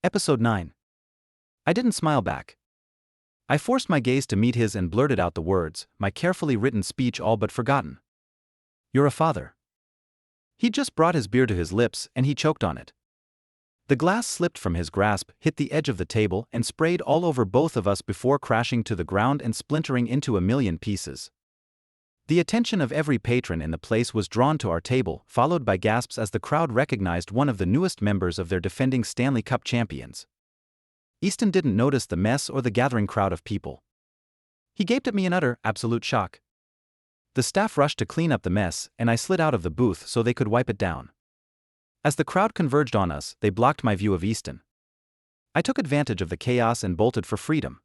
Episode 9. I didn't smile back. I forced my gaze to meet his and blurted out the words, my carefully written speech all but forgotten. You're a father. He'd just brought his beer to his lips and he choked on it. The glass slipped from his grasp, hit the edge of the table, and sprayed all over both of us before crashing to the ground and splintering into a million pieces. The attention of every patron in the place was drawn to our table, followed by gasps as the crowd recognized one of the newest members of their defending Stanley Cup champions. Easton didn't notice the mess or the gathering crowd of people. He gaped at me in utter, absolute shock. The staff rushed to clean up the mess, and I slid out of the booth so they could wipe it down. As the crowd converged on us, they blocked my view of Easton. I took advantage of the chaos and bolted for freedom.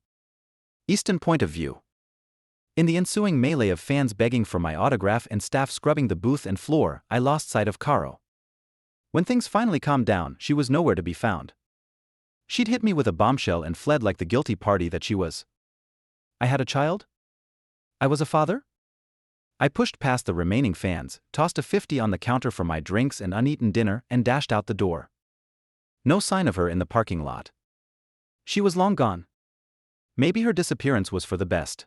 Easton point of view. In the ensuing melee of fans begging for my autograph and staff scrubbing the booth and floor, I lost sight of Caro. When things finally calmed down, she was nowhere to be found. She'd hit me with a bombshell and fled like the guilty party that she was. I had a child? I was a father? I pushed past the remaining fans, tossed a 50 on the counter for my drinks and uneaten dinner, and dashed out the door. No sign of her in the parking lot. She was long gone. Maybe her disappearance was for the best.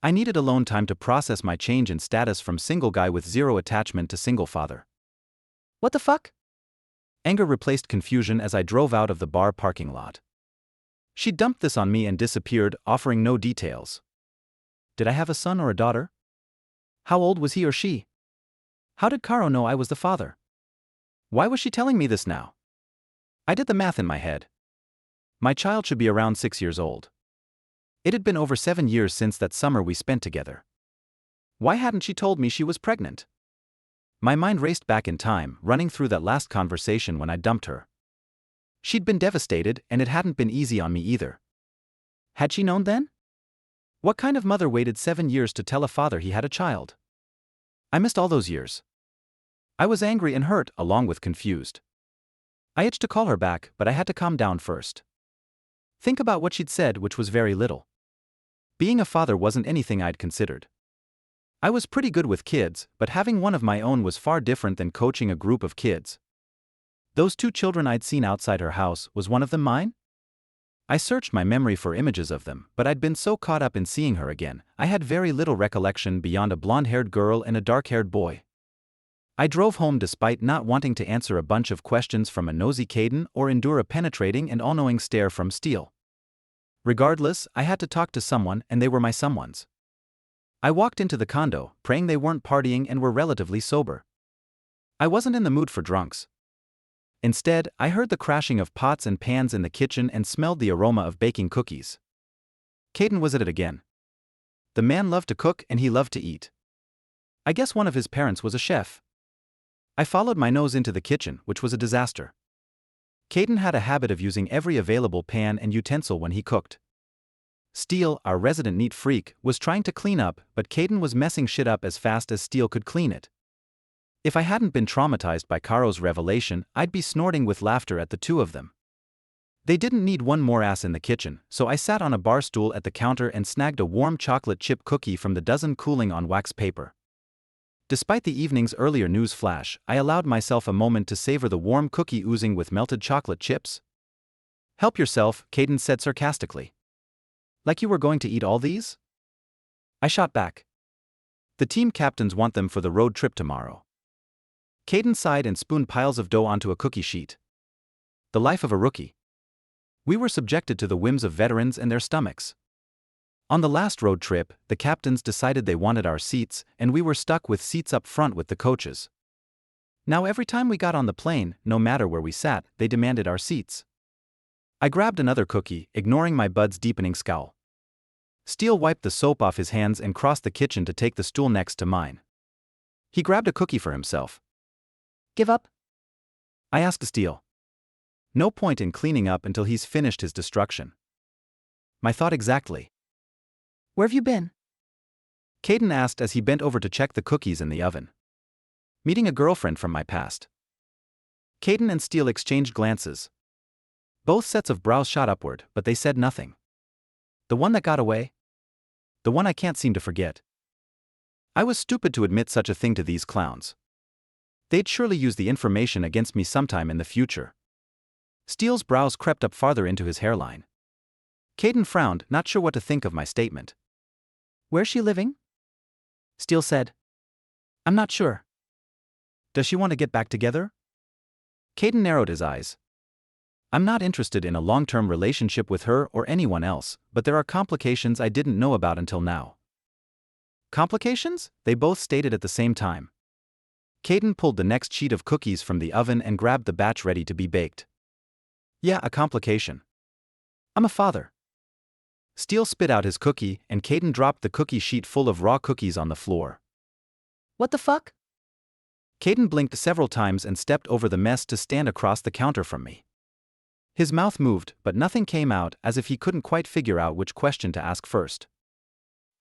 I needed alone time to process my change in status from single guy with zero attachment to single father. What the fuck? Anger replaced confusion as I drove out of the bar parking lot. She dumped this on me and disappeared, offering no details. Did I have a son or a daughter? How old was he or she? How did Caro know I was the father? Why was she telling me this now? I did the math in my head. My child should be around 6 years old. It had been over 7 years since that summer we spent together. Why hadn't she told me she was pregnant? My mind raced back in time, running through that last conversation when I dumped her. She'd been devastated, and it hadn't been easy on me either. Had she known then? What kind of mother waited 7 years to tell a father he had a child? I missed all those years. I was angry and hurt, along with confused. I itched to call her back, but I had to calm down first. Think about what she'd said, which was very little. Being a father wasn't anything I'd considered. I was pretty good with kids, but having one of my own was far different than coaching a group of kids. Those 2 children I'd seen outside her house, was one of them mine? I searched my memory for images of them, but I'd been so caught up in seeing her again, I had very little recollection beyond a blonde-haired girl and a dark-haired boy. I drove home despite not wanting to answer a bunch of questions from a nosy Caden or endure a penetrating and all-knowing stare from Steele. Regardless, I had to talk to someone, and they were my someones. I walked into the condo, praying they weren't partying and were relatively sober. I wasn't in the mood for drunks. Instead, I heard the crashing of pots and pans in the kitchen and smelled the aroma of baking cookies. Caden was at it again. The man loved to cook and he loved to eat. I guess one of his parents was a chef. I followed my nose into the kitchen, which was a disaster. Caden had a habit of using every available pan and utensil when he cooked. Steele, our resident neat freak, was trying to clean up, but Caden was messing shit up as fast as Steele could clean it. If I hadn't been traumatized by Caro's revelation, I'd be snorting with laughter at the 2 of them. They didn't need one more ass in the kitchen, so I sat on a bar stool at the counter and snagged a warm chocolate chip cookie from the dozen cooling on wax paper. Despite the evening's earlier news flash, I allowed myself a moment to savor the warm cookie oozing with melted chocolate chips. Help yourself, Caden said sarcastically. Like you were going to eat all these? I shot back. The team captains want them for the road trip tomorrow. Caden sighed and spooned piles of dough onto a cookie sheet. The life of a rookie. We were subjected to the whims of veterans and their stomachs. On the last road trip, the captains decided they wanted our seats, and we were stuck with seats up front with the coaches. Now every time we got on the plane, no matter where we sat, they demanded our seats. I grabbed another cookie, ignoring my bud's deepening scowl. Steele wiped the soap off his hands and crossed the kitchen to take the stool next to mine. He grabbed a cookie for himself. Give up? I asked Steele. No point in cleaning up until he's finished his destruction. My thought exactly. Where have you been? Caden asked as he bent over to check the cookies in the oven. Meeting a girlfriend from my past. Caden and Steele exchanged glances. Both sets of brows shot upward, but they said nothing. The one that got away? The one I can't seem to forget. I was stupid to admit such a thing to these clowns. They'd surely use the information against me sometime in the future. Steele's brows crept up farther into his hairline. Caden frowned, not sure what to think of my statement. Where's she living? Steele said. I'm not sure. Does she want to get back together? Caden narrowed his eyes. I'm not interested in a long-term relationship with her or anyone else, but there are complications I didn't know about until now. Complications? They both stated at the same time. Caden pulled the next sheet of cookies from the oven and grabbed the batch ready to be baked. Yeah, a complication. I'm a father. Steele spit out his cookie, and Caden dropped the cookie sheet full of raw cookies on the floor. What the fuck? Caden blinked several times and stepped over the mess to stand across the counter from me. His mouth moved, but nothing came out, as if he couldn't quite figure out which question to ask first.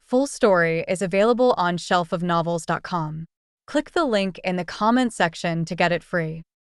Full story is available on shelfofnovels.com. Click the link in the comment section to get it free.